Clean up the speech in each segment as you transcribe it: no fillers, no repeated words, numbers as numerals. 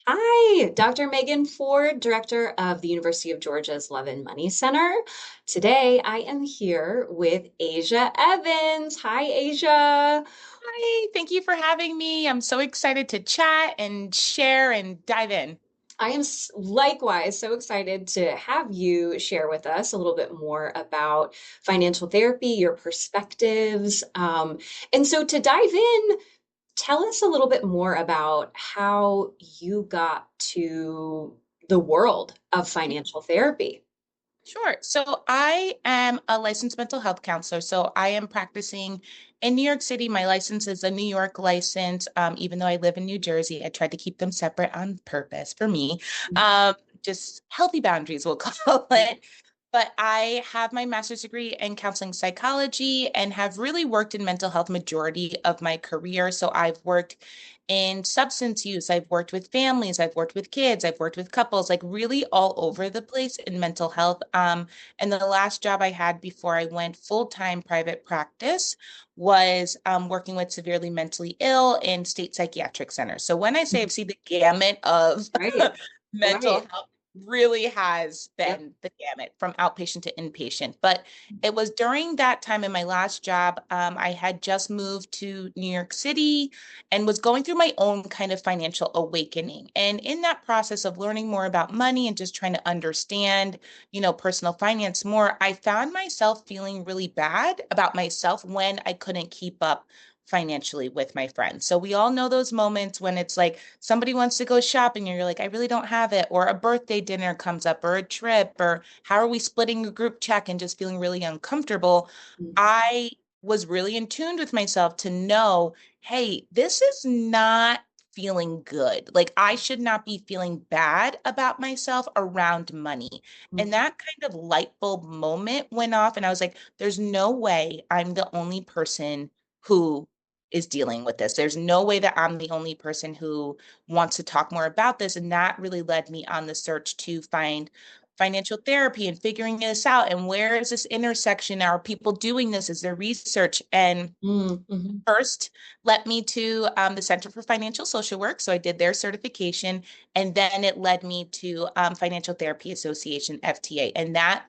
Hi, Dr. Megan Ford, Director of the University of Georgia's Love and Money Center. Today I am here with Asia Evans. Hi, Asia. Hi, thank you for having me. I'm so excited to chat and share and dive in. I am likewise so excited to have you share with us a little bit more about financial therapy, your perspectives. And so to dive in, tell us a little bit more about how you got to the world of financial therapy. Sure. So I am a licensed mental health counselor. So I am practicing in New York City. My license is a New York license. Even though I live in New Jersey, I tried to keep them separate on purpose for me. Um, just healthy boundaries, we'll call it. But I have my master's degree in counseling psychology and have really worked in mental health majority of my career. So I've worked in substance use. I've worked with families, I've worked with kids, I've worked with couples, like really all over the place in mental health. And the last job I had before I went full-time private practice was working with severely mentally ill in state psychiatric centers. So when I say I've seen the gamut of Right, mental right. health, really has Yep. been the gamut from outpatient to inpatient. But it was during that time in my last job, I had just moved to New York City and was going through my own kind of financial awakening. And in that process of learning more about money and just trying to understand, personal finance more, I found myself feeling really bad about myself when I couldn't keep up financially with my friends. So we all know those moments when it's like somebody wants to go shopping and you're like, I really don't have it, or a birthday dinner comes up, or a trip, or how are we splitting a group check and just feeling really uncomfortable. I was really in tune with myself to know, hey, this is not feeling good. Like I should not be feeling bad about myself around money. And Mhm. that kind of light bulb moment went off, and I was like, there's no way I'm the only person who is dealing with this. There's no way that I'm the only person who wants to talk more about this. And that really led me on the search to find financial therapy and figuring this out. And where is this intersection? Are people doing this? Is there research? And Mhm. first led me to the Center for Financial Social Work. So I did their certification. And then it led me to Financial Therapy Association, FTA. And that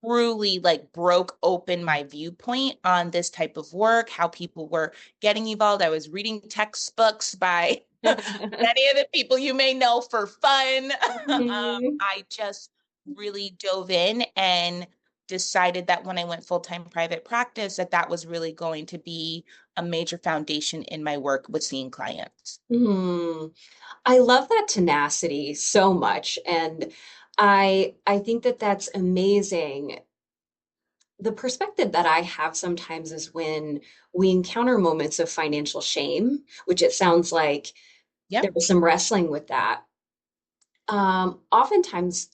truly like broke open my viewpoint on this type of work, how people were getting involved. I was reading textbooks by many of the people you may know for fun. Mhm. I just really dove in and decided that when I went full-time private practice, that that was really going to be a major foundation in my work with seeing clients. Mhm. I love that tenacity so much, and I think that that's amazing. The perspective that I have sometimes is when we encounter moments of financial shame, which it sounds like there Yep. was some wrestling with that. Oftentimes,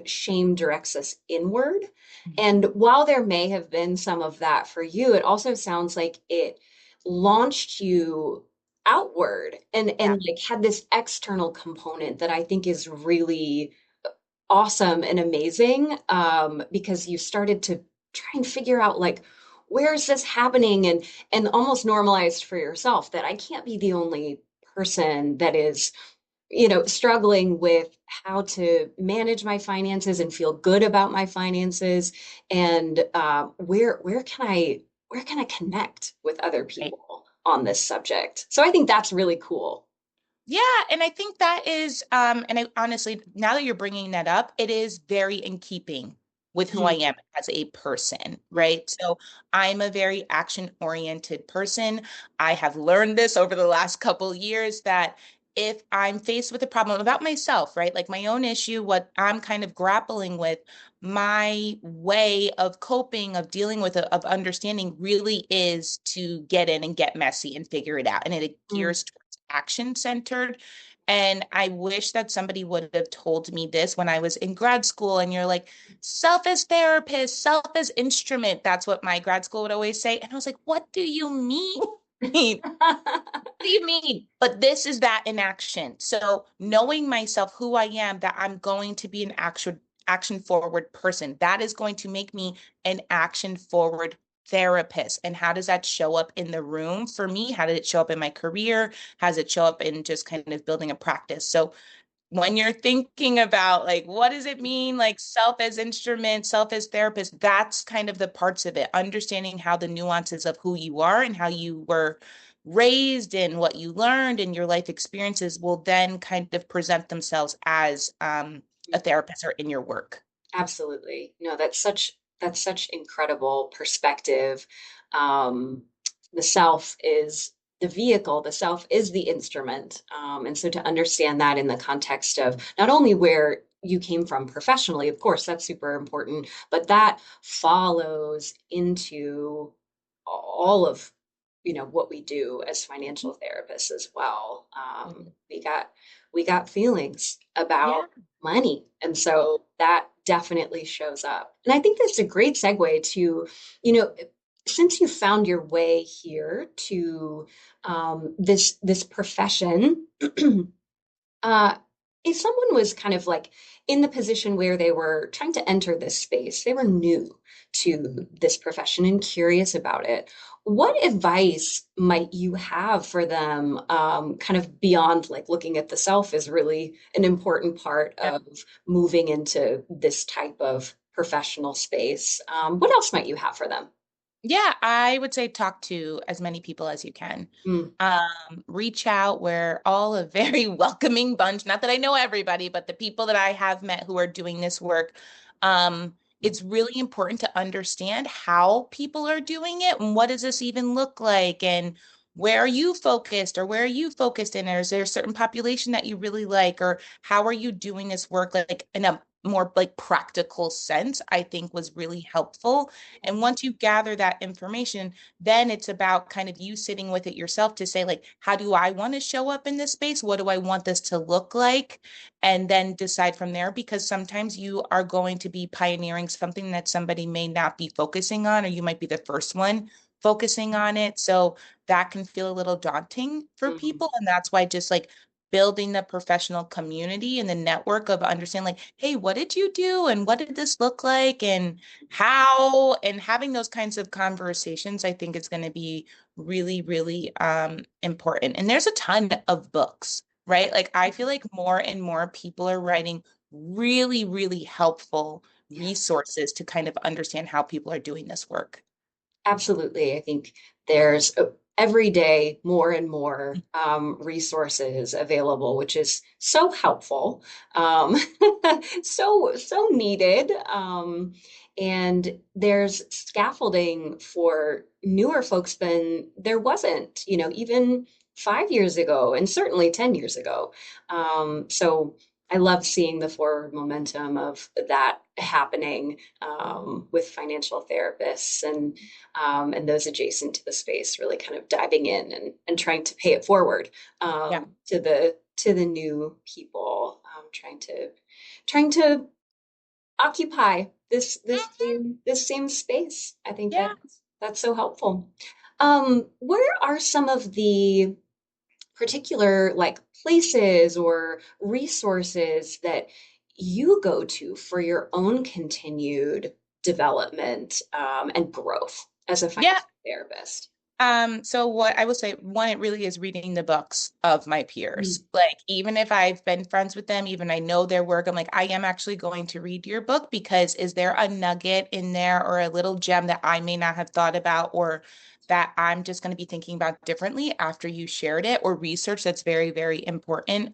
shame directs us inward. And while there may have been some of that for you, it also sounds like it launched you outward Yeah. and like had this external component that I think is really awesome and amazing, because you started to try and figure out like where's this happening and almost normalized for yourself that I can't be the only person that is struggling with how to manage my finances and feel good about my finances, and where can I connect with other Right. people on this subject. So I think that's really cool. Yeah, and I think that is, and I honestly, now that you're bringing that up, it is very in keeping with who I Mm, am as a person, mm, right? So I'm a very action-oriented person. I have learned this over the last couple years that if I'm faced with a problem about myself, right, like my own issue, what I'm kind of grappling with, my way of coping, of dealing with it, of understanding really is to get in and get messy and figure it out. And it mm. gears action centered. And I wish that somebody would have told me this when I was in grad school. And you're like, self as therapist, self as instrument. That's what my grad school would always say. And I was like, what do you mean? What do you mean? But this is that in action. So knowing myself, who I am, that I'm going to be an action forward person, that is going to make me an action forward therapist, and how does that show up in the room for me? How did it show up in my career? How does it show up in just kind of building a practice? So when you're thinking about like what does it mean, like self as instrument, self as therapist, that's kind of the parts of it, understanding how the nuances of who you are and how you were raised and what you learned and your life experiences will then kind of present themselves as a therapist or in your work. Absolutely. No, that's such incredible perspective. Um, the self is the vehicle, the self is the instrument. And so to understand that in the context of not only where you came from professionally, of course, that's super important, but that follows into all of, what we do as financial therapists as well. We got feelings Yeah. about money. And so that definitely shows up. And I think that's a great segue to, you know, since you found your way here to this profession, uh, if someone was kind of like in the position where they were trying to enter this space, they were new to this profession and curious about it, what advice might you have for them, kind of beyond like looking at the self is really an important part of moving into this type of professional space? What else might you have for them? Yeah, I would say talk to as many people as you can. Mm, Reach out. We're all a very welcoming bunch. Not that I know everybody, but the people that I have met who are doing this work, it's really important to understand how people are doing it and what does this even look like and where are you focused or where are you focused in? Or is there a certain population that you really like? Or how are you doing this work like in a more like practical sense, I think was really helpful. And once you gather that information, then it's about kind of you sitting with it yourself to say, like, how do I want to show up in this space? What do I want this to look like? And then decide from there, because sometimes you are going to be pioneering something that somebody may not be focusing on, or you might be the first one focusing on it. So that can feel a little daunting for mm, people. And that's why just like building the professional community and the network of understanding, like, hey, what did you do? And what did this look like? And how, and having those kinds of conversations, I think is going to be really, really important. And there's a ton of books, right? Like I feel like more and more people are writing really, really helpful yes. resources to kind of understand how people are doing this work. Absolutely. I think there's every day more and more resources available, which is so helpful, um, so needed. And there's scaffolding for newer folks than there wasn't, even 5 years ago, and certainly 10 years ago. So I love seeing the forward momentum of that happening, with financial therapists and those adjacent to the space really kind of diving in and trying to pay it forward, Yeah. to the new people, trying to occupy this same space. I think Yeah. that's so helpful. Where are some of the particular like places or resources that you go to for your own continued development, and growth as a Yeah. financial therapist? So what I will say, one, it really is reading the books of my Mm, peers. Like, even if I've been friends with them, even I know their work, I'm like, I am actually going to read your book because is there a nugget in there or a little gem that I may not have thought about or that I'm just going to be thinking about differently after you shared it or research that's very, very important.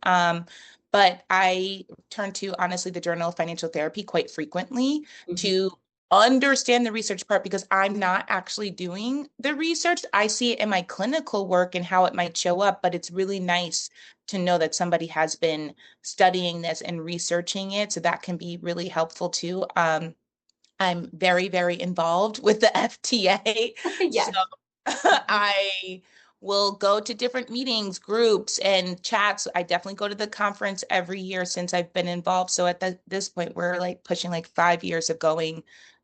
But I turn to honestly the Journal of Financial Therapy quite frequently mhm. to understand the research part because I'm not actually doing the research. I see it in my clinical work and how it might show up, but it's really nice to know that somebody has been studying this and researching it. So that can be really helpful too. I'm very, very involved with the FTA. So Yes. Mhm. I will go to different meetings, groups, and chats. I definitely go to the conference every year since I've been involved. So at this point, we're like pushing like 5 years of going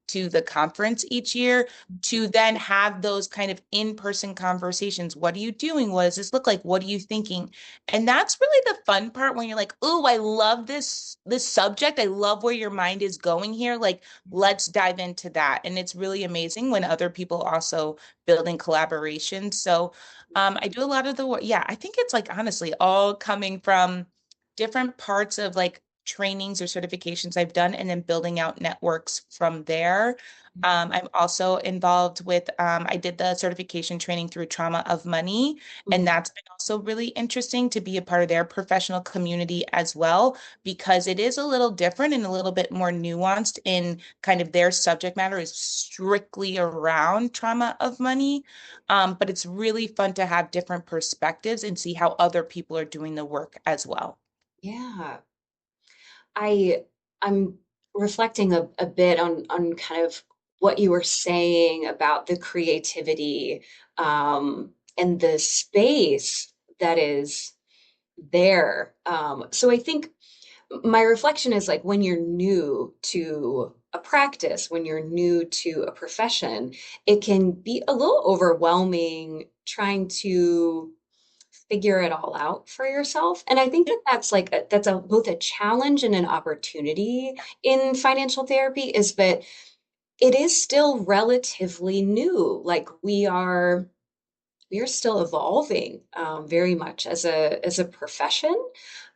to the conference each year to then have those kind of in-person conversations. What are you doing? What does this look like? What are you thinking? And that's really the fun part when you're like, oh, I love this subject. I love where your mind is going here. Like, let's dive into that. And it's really amazing when other people also build in collaboration. So I do a lot of the work. Yeah, I think it's like honestly all coming from different parts of like trainings or certifications I've done and then building out networks from there. I'm also involved with, I did the certification training through Trauma of Money, and Mhm. that's been also really interesting to be a part of their professional community as well, because it is a little different and a little bit more nuanced in kind of their subject matter is strictly around trauma of money. But it's really fun to have different perspectives and see how other people are doing the work as well. Yeah. I I'm reflecting a bit on kind of what you were saying about the creativity and the space that is there. So I think my reflection is like when you're new to a practice, when you're new to a profession, it can be a little overwhelming trying to figure it all out for yourself. And I think Yeah. that that's a both a challenge and an opportunity in financial therapy is that it is still relatively new. Like we are still evolving very much as a profession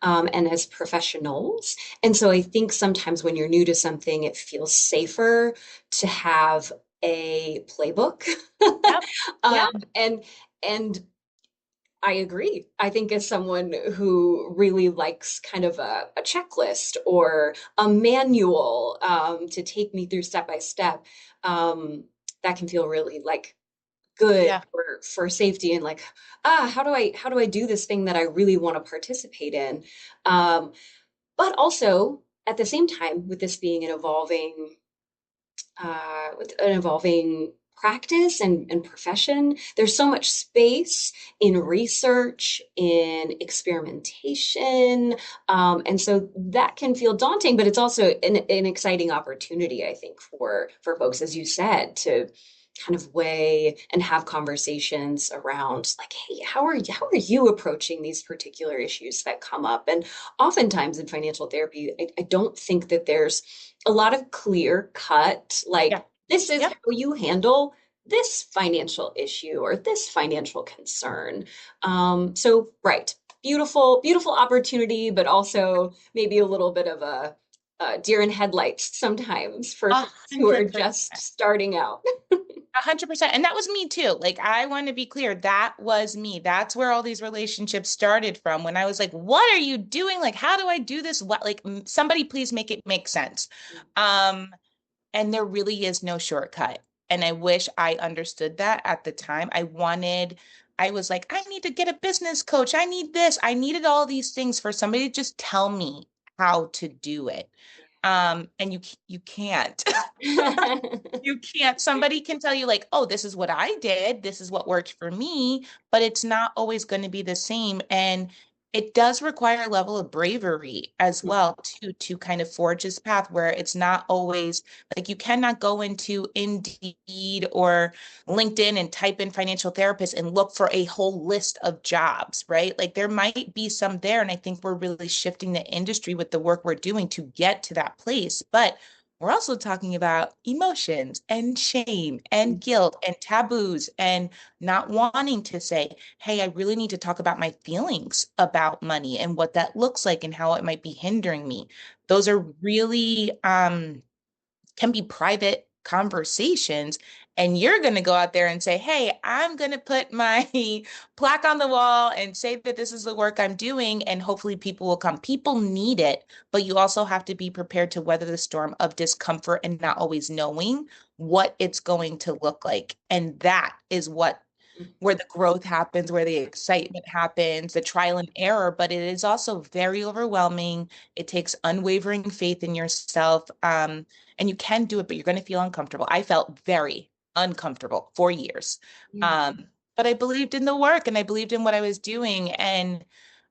and as professionals. And so I think sometimes when you're new to something, it feels safer to have a playbook. Yep. um, Yep. and I agree. I think as someone who really likes kind of a checklist or a manual to take me through step by step, that can feel really like good Yeah. for safety and like, how do I do this thing that I really want to participate in? Um, but also at the same time, with this being an evolving with an evolving practice and profession. There's so much space in research, in experimentation. And so that can feel daunting, but it's also an exciting opportunity, I think, for folks, as you said, to kind of weigh and have conversations around like, hey, how are you approaching these particular issues that come up? And oftentimes in financial therapy, I don't think that there's a lot of clear cut, Yeah. like, this is Yep. how you handle this financial issue or this financial concern. So, right, beautiful opportunity, but also maybe a little bit of a deer in headlights sometimes for A folks who are hundred just percent. starting out. 100%. And that was me too. Like, I want to be clear, that was me. That's where all these relationships started from when I was like, what are you doing? Like, how do I do this? What, like, somebody please make it make sense. Um, and there really is no shortcut. And I wish I understood that at the time. I was like, I need to get a business coach. I need this. I needed all these things for somebody to just tell me how to do it. And you can't. You can't. Somebody can tell you, like, oh, this is what I did. This is what worked for me, but it's not always going to be the same. And it does require a level of bravery as well to kind of forge this path where it's not always like you cannot go into Indeed or LinkedIn and type in financial therapist and look for a whole list of jobs, right? Like there might be some there. And I think we're really shifting the industry with the work we're doing to get to that place. But we're also talking about emotions and shame and guilt and taboos and not wanting to say, hey, I really need to talk about my feelings about money and what that looks like and how it might be hindering me. Those are really can be private conversations. And you're going to go out there and say, hey, I'm going to put my plaque on the wall and say that this is the work I'm doing. And hopefully people will come. People need it, but you also have to be prepared to weather the storm of discomfort and not always knowing what it's going to look like. And that is what where the growth happens, where the excitement happens, the trial and error, but it is also very overwhelming. It takes unwavering faith in yourself. And you can do it, but you're going to feel uncomfortable. I felt very uncomfortable for years. Yeah. Um, but I believed in the work and I believed in what I was doing. And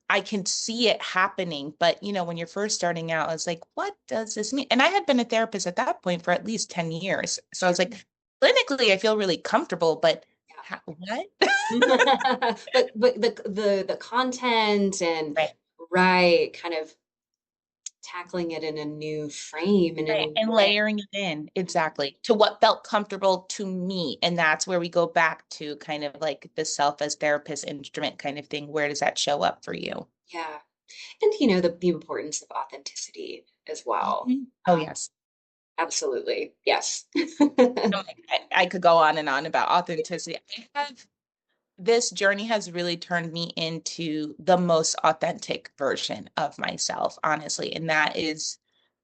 I can see it happening. But, when you're first starting out, I was like, what does this mean? And I had been a therapist at that point for at least 10 years. So I was like, clinically, I feel really comfortable, but what? But the content and Right. right, kind of tackling it in a new frame and in a Right. And way. layering it in exactly to what felt comfortable to me. And that's where we go back to kind of like the self as therapist instrument kind of thing. Where does that show up for you? Yeah. And the importance of authenticity as well. Mhm. Oh, yes. Absolutely. Yes. I could go on and on about authenticity. This journey has really turned me into the most authentic version of myself, honestly. And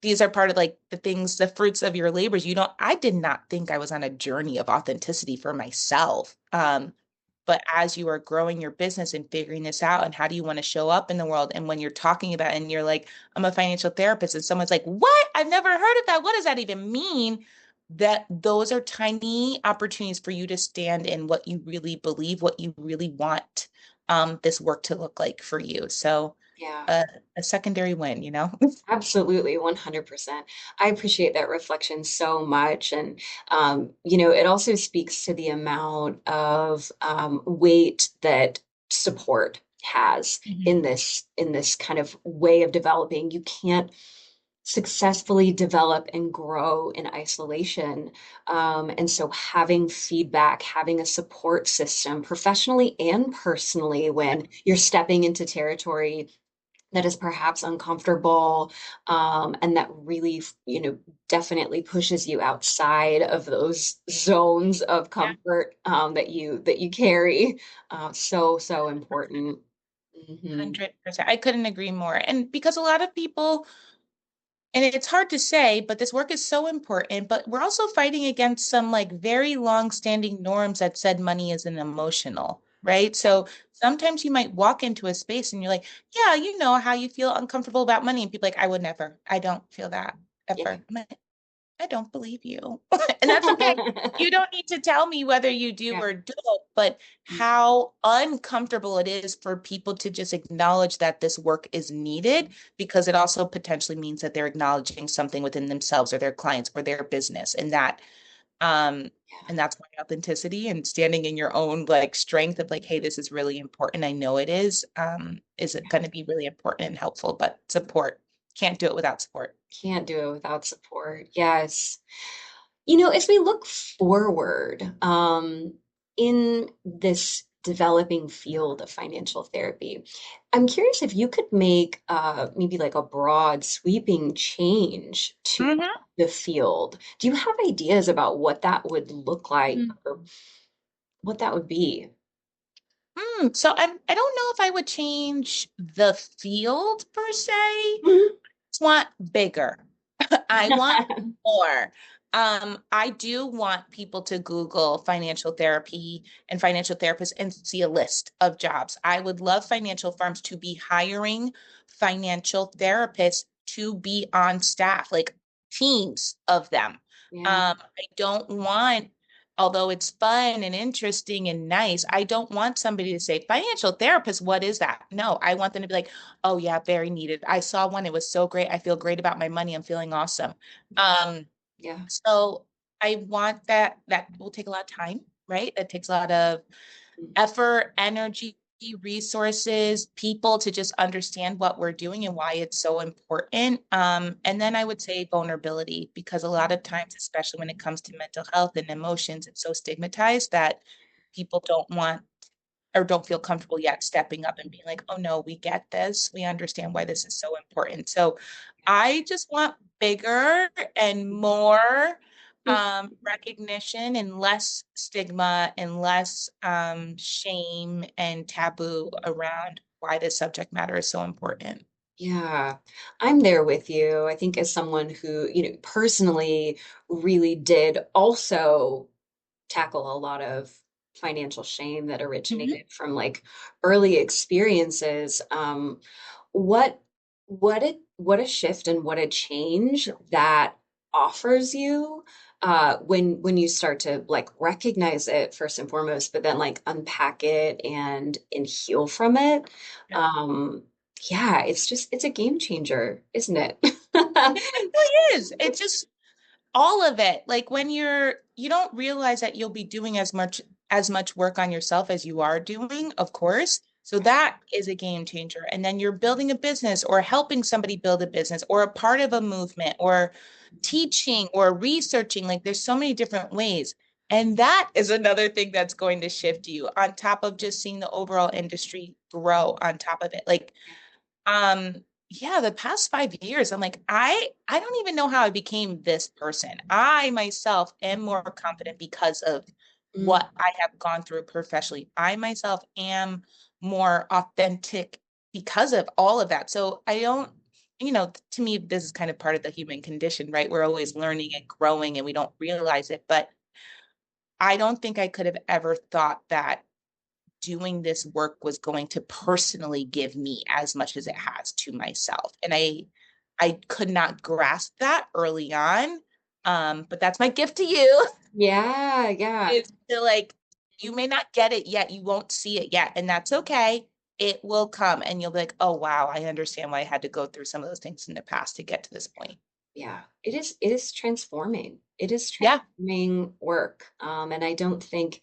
these are part of like the things, the fruits of your labors. I did not think I was on a journey of authenticity for myself. But as you are growing your business and figuring this out, and how do you want to show up in the world? And when you're talking about it and you're like, I'm a financial therapist, and someone's like, what? I've never heard of that. What does that even mean? That those are tiny opportunities for you to stand in what you really believe, what you really want this work to look like for you. So Yeah. uh, a secondary win. Absolutely, 100%. I appreciate that reflection so much. And, it also speaks to the amount of weight that support has Mhm. in this kind of way of developing. You can't successfully develop and grow in isolation. And so having feedback, having a support system professionally and personally when you're stepping into territory that is perhaps uncomfortable, and that really, definitely pushes you outside of those zones of Yeah, comfort, that you carry. So important. Hmm. 100%. I couldn't agree more. And because a lot of people, and it's hard to say, but this work is so important. But we're also fighting against some like very long-standing norms that said money isn't emotional, right? So sometimes you might walk into a space and you're like, yeah, you know how you feel uncomfortable about money. And people are like, I would never. I don't feel that Yeah. ever. I'm like, I don't believe you. And that's okay. You don't need to tell me whether you do Yeah. or don't, but how uncomfortable it is for people to just acknowledge that this work is needed, because it also potentially means that they're acknowledging something within themselves or their clients or their business. Um and that's why authenticity and standing in your own like strength of like, hey, this is really important. I know it is it going to be really important and helpful, but support. Can't do it without support. Can't do it without support. Yes. As we look forward, in this developing field of financial therapy, I'm curious if you could make maybe like a broad, sweeping change to the field. Do you have ideas about what that would look like Mhm. or what that would be? So I don't know if I would change the field per se. Mhm. Just want bigger. I want more. I do want people to Google financial therapy and financial therapists and see a list of jobs. I would love financial firms to be hiring financial therapists to be on staff, like teams of them. Yeah. I don't want, although it's fun and interesting and nice, I don't want somebody to say, financial therapist, what is that? No, I want them to be like, oh yeah, very needed. I saw one. It was so great. I feel great about my money. I'm feeling awesome. Um, Yeah. so I want that will take a lot of time, right? That takes a lot of effort, energy, resources, people to just understand what we're doing and why it's so important. And then I would say vulnerability, because a lot of times, especially when it comes to mental health and emotions, it's so stigmatized that people don't want or don't feel comfortable yet stepping up and being like, oh no, we get this. We understand why this is so important. So I just want bigger and more recognition and less stigma and less shame and taboo around why this subject matter is so important. Yeah, I'm there with you. I think as someone who, personally really did also tackle a lot of financial shame that Mhm. originated from like early experiences. What what a shift and what a change that offers you when you start to like recognize it first and foremost, but then like unpack it and heal from it. Yeah. Um, Yeah, it's a game changer, isn't it? It really is. It's just all of it. Like when you don't realize that you'll be doing as much work on yourself as you are doing, of course. So that is a game changer. And then you're building a business or helping somebody build a business or a part of a movement or teaching or researching. Like there's so many different ways. And that is another thing that's going to shift you on top of just seeing the overall industry grow on top of it. Like um, yeah, the past 5 years, I'm like, I don't even know how I became this person. I myself am more confident because of Mm, what I have gone through professionally. I myself am more authentic because of all of that. So I don't, to me, this is kind of part of the human condition, right? We're always learning and growing and we don't realize it. But I don't think I could have ever thought that doing this work was going to personally give me as much as it has to myself. And I could not grasp that early on. But that's my gift to you yeah, yeah, is to like, you may not get it yet. You won't see it yet. And that's okay. It will come and you'll be like, oh, wow, I understand why I had to go through some of those things in the past to get to this point. yeah. It is transforming. It is Yeah. transforming work. And I don't think,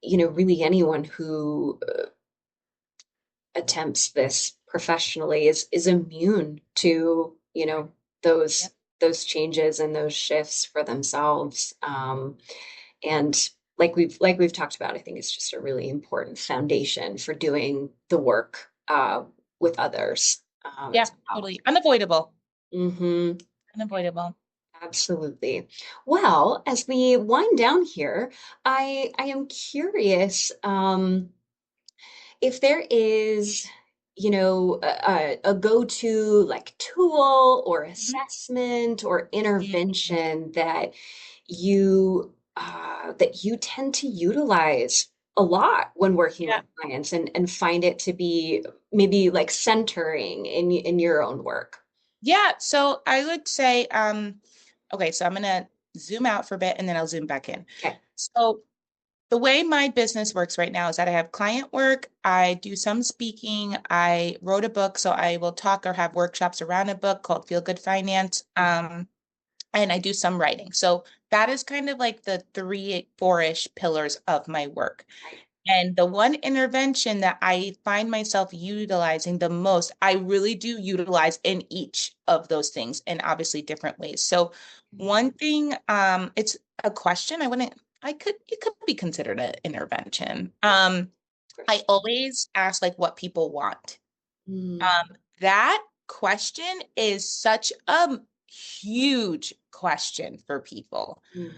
really anyone who attempts this professionally is immune to, those Yep. those changes and those shifts for themselves. And like we've talked about, I think it's just a really important foundation for doing the work with others Yeah, as well. totally. Unavoidable. Hmm. Unavoidable. Absolutely. Well, as we wind down here, I am curious. If there is, a go-to like tool or Mhm. assessment or Yeah. intervention that you tend to utilize a lot when working with Yeah. clients and find it to be maybe like centering in your own work. Yeah, so I would say, okay, so I'm gonna zoom out for a bit and then I'll zoom back in. Okay. So the way my business works right now is that I have client work, I do some speaking, I wrote a book, so I will talk or have workshops around a book called Feel Good Finance. And I do some writing. So that is kind of like the three, four-ish pillars of my work. Right. And the one intervention that I find myself utilizing the most, I really do utilize in each of those things in obviously different ways. So one thing, it's a question. It could be considered an intervention. I always ask like what people want. Mm, That question is such a huge question for people. mm,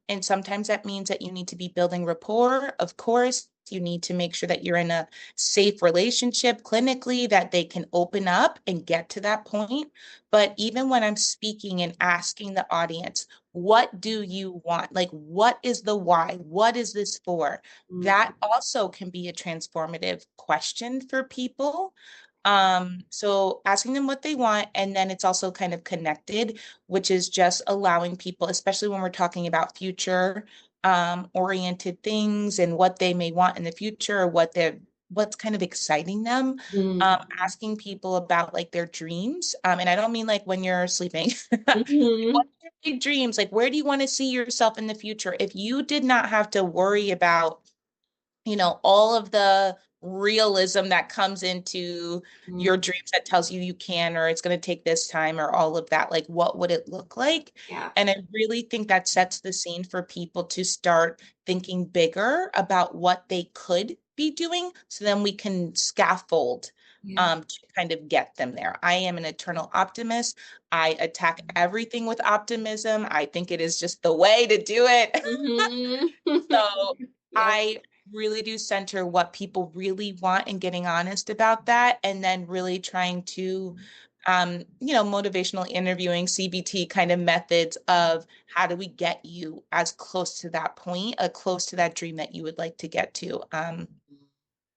And sometimes that means that you need to be building rapport. Of course, you need to make sure that you're in a safe relationship clinically, that they can open up and get to that point. But even when I'm speaking and asking the audience, what do you want? Like, what is the why? What is this for? mm, That also can be a transformative question for people. So asking them what they want, and then it's also kind of connected, which is just allowing people, especially when we're talking about future oriented things and what they may want in the future or what's kind of exciting them. mm, Asking people about like their dreams. And I don't mean like when you're sleeping. mhm, What are your big dreams? Like, where do you want to see yourself in the future? If you did not have to worry about all of the realism that comes into mm. your dreams that tells you you can, or it's going to take this time, or all of that. Like, what would it look like? Yeah. And I really think that sets the scene for people to start thinking bigger about what they could be doing. So then we can scaffold Yeah. to kind of get them there. I am an eternal optimist. I attack everything with optimism. I think it is just the way to do it. Hmm. So Yep. I really do center what people really want and getting honest about that, and then really trying to, motivational interviewing, CBT kind of methods of how do we get you as close to that point, close to that dream that you would like to get to,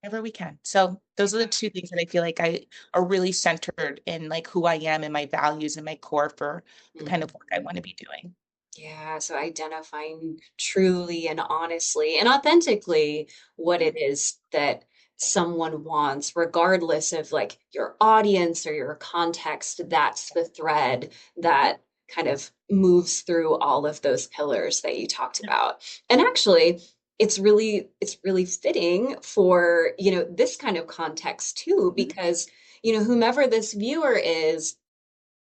whenever we can. So those are the two things that I feel like I are really centered in like who I am and my values and my core for the Mm. kind of work I want to be doing. Yeah, so identifying truly and honestly and authentically what it is that someone wants, regardless of like your audience or your context. That's the thread that kind of moves through all of those pillars that you talked about. And actually, it's really fitting for, this kind of context too, Mhm. because, whomever this viewer is,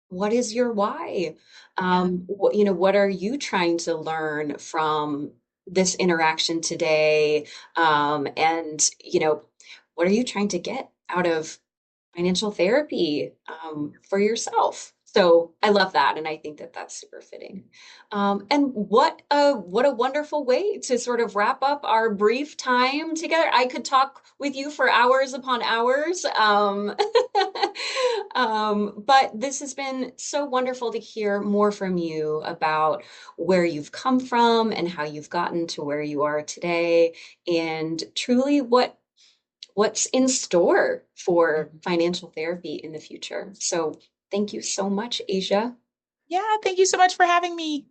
what is your why? Yeah. What are you trying to learn from this interaction today? And what are you trying to get out of financial therapy for yourself? So I love that, and I think that that's super fitting. And what a wonderful way to sort of wrap up our brief time together. I could talk with you for hours upon hours, but this has been so wonderful to hear more from you about where you've come from and how you've gotten to where you are today, and truly what's in store for Mhm. financial therapy in the future. So thank you so much, Asia. Yeah, thank you so much for having me.